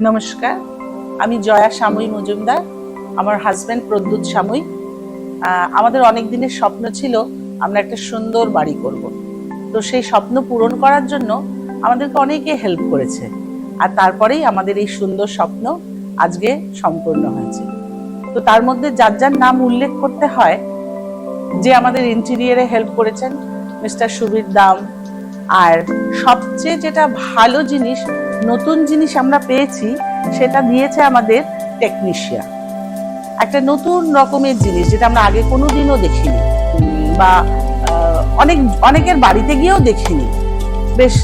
নমস্কার, আমি জয়া সামুই মজুমদার। আমার হাজব্যান্ড প্রদ্যুৎ সামুই। আমাদের অনেক দিনের স্বপ্ন ছিল আমরা একটা সুন্দর বাড়ি করব। তো সেই স্বপ্ন পূরণ করার জন্য আমাদেরকে অনেকে হেল্প করেছে, আর তারপরেই আমাদের এই সুন্দর স্বপ্ন আজকে সম্পূর্ণ হয়েছে। তো তার মধ্যে যার যার নাম উল্লেখ করতে হয়, যে আমাদের ইন্টেরিয়ারে হেল্প করেছেন মিস্টার সুবীর দাম। আর সবচেয়ে যেটা ভালো জিনিস, নতুন জিনিস আমরা পেয়েছি, সেটা দিয়েছে আমাদের টেকনিশিয়ান। একটা নতুন রকমের জিনিস যেটা আমরা আগে কোনোদিনও দেখিনি, বা অনেকের বাড়িতে গিয়েও দেখিনি। বেশ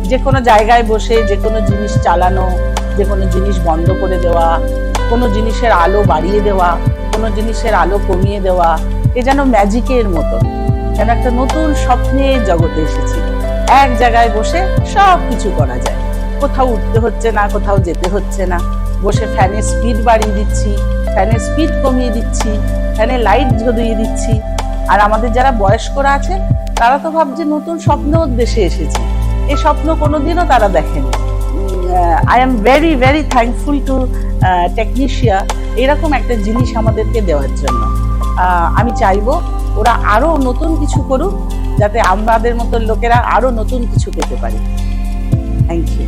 যে কোনো জায়গায় বসে যে কোনো জিনিস চালানো, যে কোনো জিনিস বন্ধ করে দেওয়া, কোনো জিনিসের আলো বাড়িয়ে দেওয়া, কোনো জিনিসের আলো কমিয়ে দেওয়া, এ যেন ম্যাজিকের মতো, যেন একটা নতুন স্বপ্নের জগতে এসেছি। এক জায়গায় বসে সব কিছু করা যায়, কোথাও উঠতে হচ্ছে না, কোথাও যেতে হচ্ছে না। বসে ফ্যানের স্পিড বাড়িয়ে দিচ্ছি, ফ্যানের স্পিড কমিয়ে দিচ্ছি, ফ্যানের লাইট ঝরিয়ে দিচ্ছি। আর আমাদের যারা বয়স্করা আছে তারা তো ভাবছে নতুন স্বপ্ন দেশে এসেছে, এই স্বপ্ন কোনোদিনও তারা দেখেনি। I am very very thankful to technician এরকম একটা জিনিস আমাদেরকে দেওয়ার জন্য। আমি চাইবো ওরা আরো নতুন কিছু করুক, যাতে আমাদের মতো লোকেরা আরো নতুন কিছু পেতে পারি। Thank you.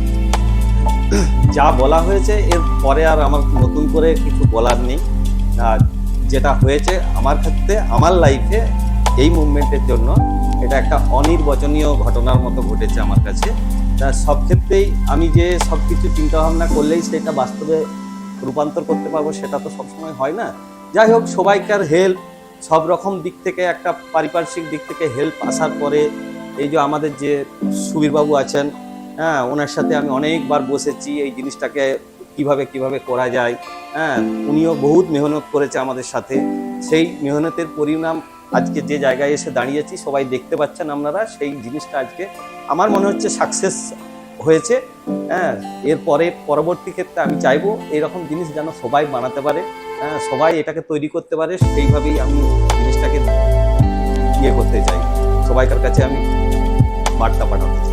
যা বলা হয়েছে এর পরে আর আমার নতুন করে কিছু বলার নেই। যেটা হয়েছে আমার ক্ষেত্রে, আমার লাইফে এই মুভমেন্টের জন্য এটা একটা অনির্বচনীয় ঘটনার মতো ঘটেছে আমার কাছে। সব ক্ষেত্রেই আমি যে সব কিছু চিন্তাভাবনা করলেই সেটা বাস্তবে রূপান্তর করতে পারবো সেটা তো সবসময় হয় না। যাই হোক, সবাইকার হেল্প, সব রকম দিক থেকে, একটা পারিপার্শ্বিক দিক থেকে হেল্প আসার পরে এই যে আমাদের যে সুবীরবাবু আছেন, হ্যাঁ, ওনার সাথে আমি অনেকবার বসেছি এই জিনিসটাকে কিভাবে করা যায়। হ্যাঁ, উনিও বহুত মেহনত করেছে আমাদের সাথে। সেই মেহনতের পরিণাম আজকে যে জায়গায় এসে দাঁড়িয়েছি সবাই দেখতে পাচ্ছেন আপনারা, সেই জিনিসটা আজকে আমার মনে হচ্ছে সাকসেস হয়েছে। হ্যাঁ, এরপরে পরবর্তী ক্ষেত্রে আমি চাইবো এইরকম জিনিস যেন সবাই বানাতে পারে, হ্যাঁ, সবাই এটাকে তৈরি করতে পারে। সেইভাবেই আমি জিনিসটাকে করতে চাই, সবাইকার কাছে আমি বার্তা পাঠাতে চাই।